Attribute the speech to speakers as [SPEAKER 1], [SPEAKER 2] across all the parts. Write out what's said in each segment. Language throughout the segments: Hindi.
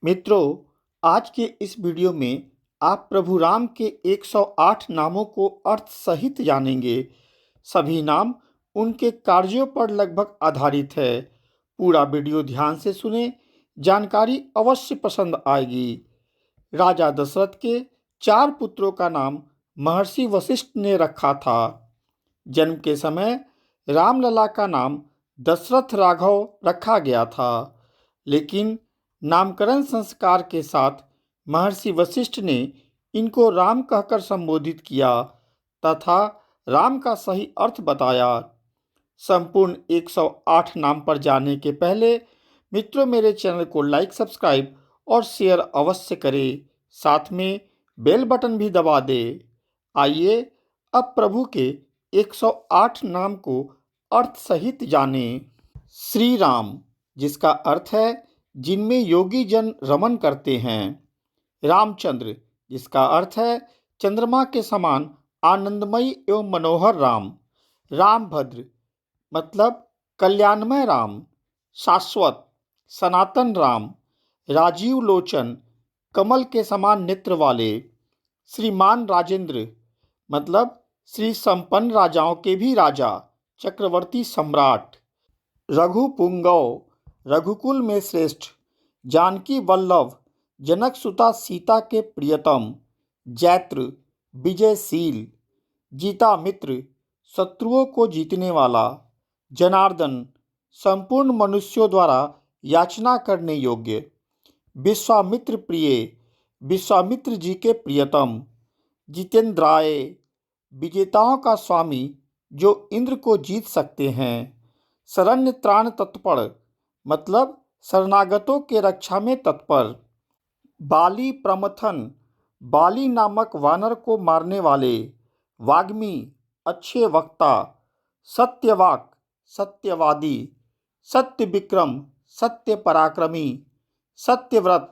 [SPEAKER 1] मित्रों, आज के इस वीडियो में आप प्रभु राम के 108 नामों को अर्थ सहित जानेंगे। सभी नाम उनके कार्यों पर लगभग आधारित है। पूरा वीडियो ध्यान से सुने, जानकारी अवश्य पसंद आएगी। राजा दशरथ के 4 पुत्रों का नाम महर्षि वशिष्ठ ने रखा था। जन्म के समय रामलला का नाम दशरथ राघव रखा गया था, लेकिन नामकरण संस्कार के साथ महर्षि वशिष्ठ ने इनको राम कहकर संबोधित किया तथा राम का सही अर्थ बताया। संपूर्ण 108 नाम पर जाने के पहले मित्रों, मेरे चैनल को लाइक, सब्सक्राइब और शेयर अवश्य करें। साथ में बेल बटन भी दबा दें। आइए अब प्रभु के 108 नाम को अर्थ सहित जानें। श्री राम, जिसका अर्थ है जिनमें योगी जन रमन करते हैं। रामचंद्र, जिसका अर्थ है चंद्रमा के समान आनंदमयी एवं मनोहर राम। रामभद्र, मतलब कल्याणमय राम। शाश्वत, सनातन राम। राजीव लोचन, कमल के समान नेत्र वाले। श्रीमान राजेंद्र, मतलब श्री संपन्न राजाओं के भी राजा, चक्रवर्ती सम्राट। रघुपुंगव, रघुकुल में श्रेष्ठ। जानकी वल्लभ, जनकसुता सीता के प्रियतम। जैत्र, विजयशील। जीता मित्र, शत्रुओं को जीतने वाला। जनार्दन, संपूर्ण मनुष्यों द्वारा याचना करने योग्य। विश्वामित्र प्रिय, विश्वामित्र जी के प्रियतम। जितेंद्राय, विजेताओं का स्वामी जो इंद्र को जीत सकते हैं। शरण्य त्राण तत्पर, मतलब शरणागतों के रक्षा में तत्पर। बाली प्रमथन, बाली नामक वानर को मारने वाले। वाग्मी, अच्छे वक्ता। सत्यवाक, सत्यवादी। सत्य विक्रम, सत्य पराक्रमी। सत्यव्रत,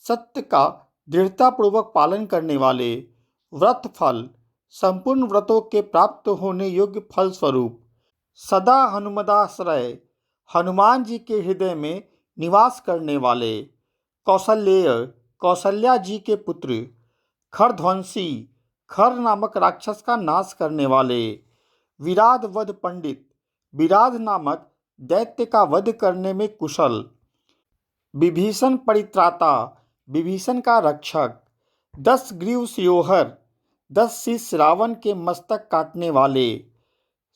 [SPEAKER 1] सत्य का दृढ़तापूर्वक पालन करने वाले। व्रत फल, संपूर्ण व्रतों के प्राप्त होने योग्य फल स्वरूप। सदा हनुमदाश्रय, हनुमान जी के हृदय में निवास करने वाले। कौशल्येय, कौशल्या जी के पुत्र। खरध्वंसी, खर नामक राक्षस का नाश करने वाले। विराध वध पंडित, विराध नामक दैत्य का वध करने में कुशल। विभीषण परित्राता, विभीषण का रक्षक। 10 ग्रीव शिरोहर, 10 शीश रावण के मस्तक काटने वाले।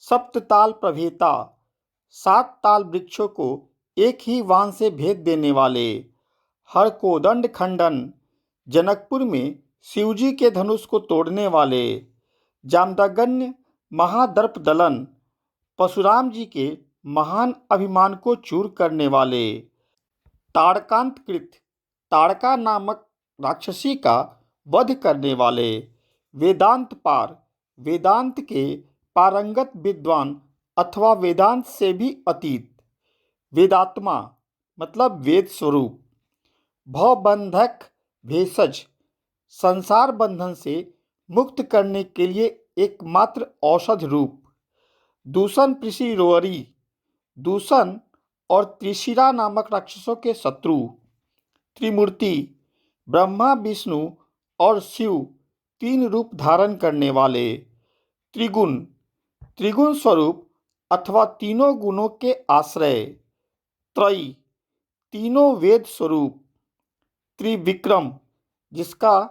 [SPEAKER 1] सप्तताल प्रभेता, 7 ताल वृक्षों को एक ही वाण से भेद देने वाले। हरकोदंड खंडन, जनकपुर में शिवजी के धनुष को तोड़ने वाले। जामदग्नि महादर्प दलन, परशुराम जी के महान अभिमान को चूर करने वाले। ताड़कांतकृत, ताड़का नामक राक्षसी का वध करने वाले। वेदांत पार, वेदांत के पारंगत विद्वान अथवा वेदांत से भी अतीत। वेदात्मा, मतलब वेद स्वरूप। भवबंधक भेषज, संसार बंधन से मुक्त करने के लिए एकमात्र औषध रूप। दूषण पृषिरोरी, दूषण और त्रिशिरा नामक राक्षसों के शत्रु। त्रिमूर्ति, ब्रह्मा विष्णु और शिव 3 रूप धारण करने वाले। त्रिगुण, त्रिगुण स्वरूप अथवा तीनों गुणों के आश्रय। त्रयी, तीनों वेद स्वरूप। त्रिविक्रम, जिसका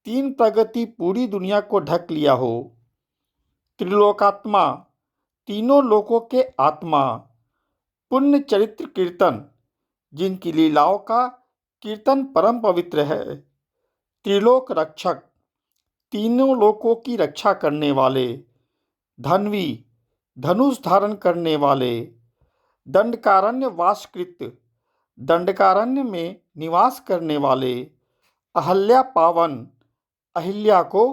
[SPEAKER 1] 3 प्रगति पूरी दुनिया को ढक लिया हो। त्रिलोकात्मा, तीनों लोकों के आत्मा। पुण्य चरित्र कीर्तन, जिनकी लीलाओं का कीर्तन परम पवित्र है। त्रिलोक रक्षक, तीनों लोकों की रक्षा करने वाले। धन्वी, धनुष धारण करने वाले। दंडकारण्य वासकृत, दंडकारण्य में निवास करने वाले। अहल्या पावन, अहिल्या को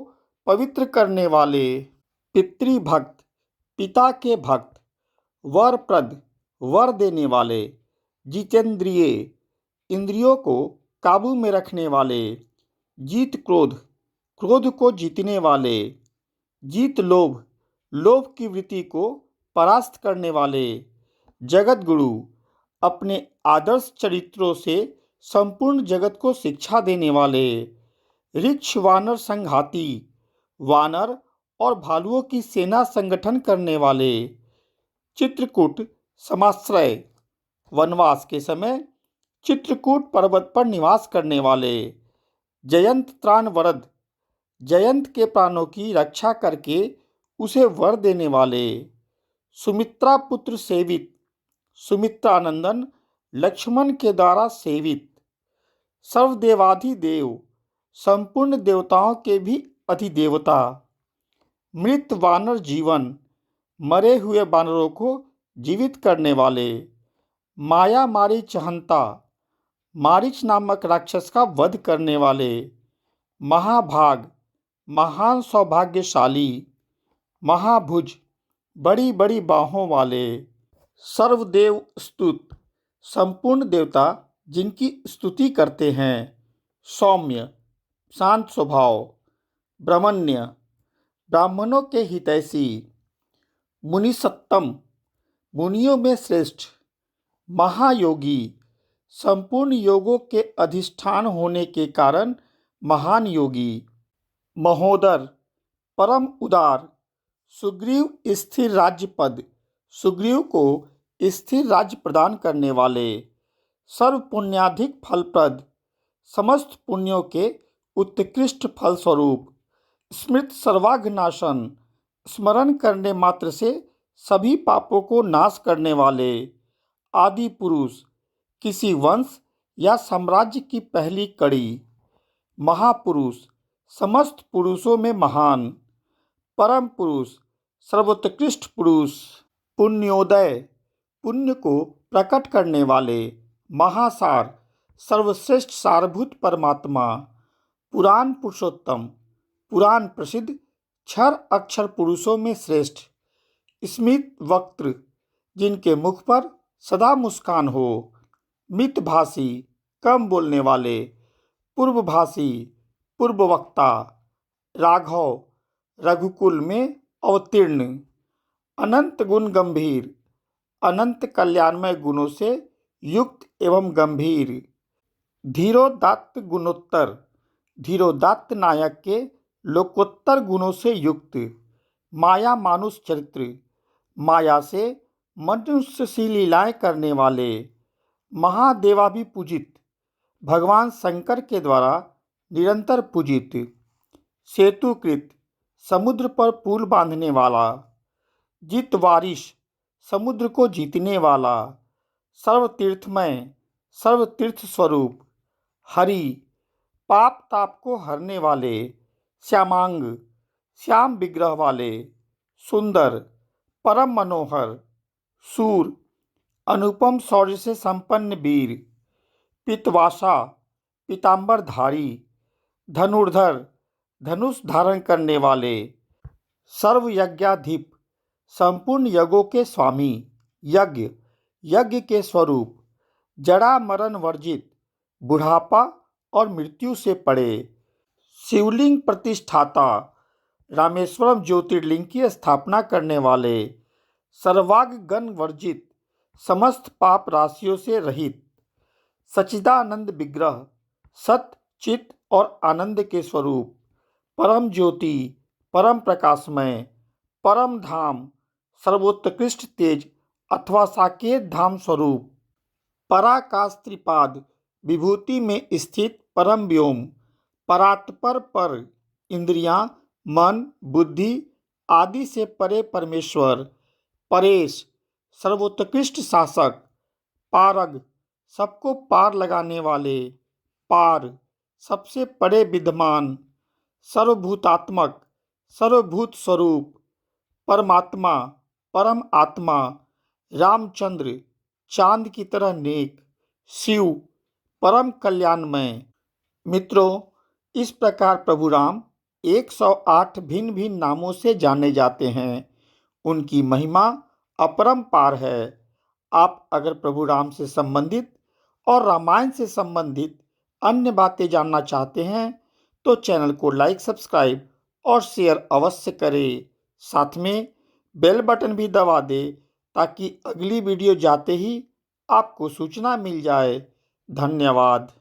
[SPEAKER 1] पवित्र करने वाले। पितृभक्त, पिता के भक्त। वरप्रद, वर देने वाले। जितेंद्रिय, इंद्रियों को काबू में रखने वाले। जीत क्रोध, क्रोध को जीतने वाले। जीत लोभ, लोभ की वृत्ति को परास्त करने वाले। जगत गुरु, अपने आदर्श चरित्रों से संपूर्ण जगत को शिक्षा देने वाले, ऋक्ष वानर संघाती, वानर और भालुओं की सेना संगठन करने वाले, चित्रकूट समाश्रय, वनवास के समय चित्रकूट पर्वत पर निवास करने वाले, जयंत त्राण वरद, जयंत के प्राणों की रक्षा करके उसे वर देने वाले, सुमित्रा पुत्र सेवित, सुमित्रानंदन लक्ष्मण के द्वारा सेवित, सर्वदेवाधिदेव, संपूर्ण देवताओं के भी अधिदेवता, मृत वानर जीवन, मरे हुए वानरों को जीवित करने वाले, माया मारी चहंता, मारीच नामक राक्षस का वध करने वाले, महाभाग, महान सौभाग्यशाली, महाभुज, बड़ी बड़ी बाहों वाले, सर्वदेव स्तुत, संपूर्ण देवता जिनकी स्तुति करते हैं, सौम्य, शांत स्वभाव, ब्रह्मण्य, ब्राह्मणों के हितैषी, मुनिसत्तम, मुनियों में श्रेष्ठ, महायोगी, संपूर्ण योगों के अधिष्ठान होने के कारण महान योगी, महोदर, परम उदार, सुग्रीव स्थिर राज्य पद, सुग्रीव को स्थिर राज्य प्रदान करने वाले, सर्व पुण्याधिक फलप्रद, समस्त पुण्यों के उत्कृष्ट फलस्वरूप, स्मृत सर्वाघनाशन, स्मरण करने मात्र से सभी पापों को नाश करने वाले, आदि पुरुष, किसी वंश या साम्राज्य की पहली कड़ी, महापुरुष, समस्त पुरुषों में महान, परम पुरुष, सर्वोत्कृष्ट पुरुष, पुण्योदय, पुण्य को प्रकट करने वाले, महासार, सर्वश्रेष्ठ सारभूत परमात्मा, पुराण पुरुषोत्तम, पुराण प्रसिद्ध क्षर अक्षर पुरुषों में श्रेष्ठ, स्मित वक्त्र, जिनके मुख पर सदा मुस्कान हो, मितभाषी, कम बोलने वाले, पूर्वभाषी, पूर्ववक्ता, राघव, रघुकुल में अवतीर्ण, अनंत गुण गंभीर, अनंत कल्याणमय गुणों से युक्त एवं गंभीर, धीरोदात्त गुणोत्तर, धीरोदात्त नायक के लोकोत्तर गुणों से युक्त, माया मानुष चरित्र, माया से मनुष्य सी लीलाएं करने वाले, महादेवाभिपूजित, भगवान शंकर के द्वारा निरंतर पूजित, सेतुकृत, समुद्र पर पुल बांधने वाला, जितवारिश, समुद्र को जीतने वाला, सर्वतीर्थमय, सर्वतीर्थ स्वरूप, हरि, पाप ताप को हरने वाले, श्यामांग, श्याम विग्रह वाले, सुंदर, परम मनोहर, सूर, अनुपम शौर्य से संपन्न वीर, पितवासा, पीताम्बरधारी, धनुर्धर, धनुष धारण करने वाले, सर्वयज्ञाधिप, संपूर्ण यज्ञों के स्वामी, यज्ञ, यज्ञ के स्वरूप, जड़ा मरण वर्जित, बुढ़ापा और मृत्यु से पड़े, शिवलिंग प्रतिष्ठाता, रामेश्वरम ज्योतिर्लिंग की स्थापना करने वाले, सर्वाग गण वर्जित, समस्त पाप राशियों से रहित, सच्चिदानंद विग्रह, सत, चित और आनंद के स्वरूप, परम ज्योति, परम प्रकाशमय, परम धाम, सर्वोत्कृष्ट तेज अथवा साकेत धाम स्वरूप, पराकाश त्रिपाद, विभूति में स्थित परम व्योम, परात्पर पर, इंद्रियां, मन, बुद्धि आदि से परे परमेश्वर, परेश, सर्वोत्कृष्ट शासक, पारग, सबको पार लगाने वाले, पार, सबसे परे विद्यमान, सर्वभूतात्मक, सर्वभूत स्वरूप, परमात्मा, परम आत्मा, रामचंद्र, चांद की तरह नेक, शिव, परम कल्याणमय। मित्रों, इस प्रकार प्रभु राम 108 भिन्न भिन्न नामों से जाने जाते हैं। उनकी महिमा अपरंपार है। आप अगर प्रभु राम से संबंधित और रामायण से संबंधित अन्य बातें जानना चाहते हैं तो चैनल को लाइक, सब्सक्राइब और शेयर अवश्य करें। साथ में बेल बटन भी दबा दें ताकि अगली वीडियो जाते ही आपको सूचना मिल जाए। धन्यवाद।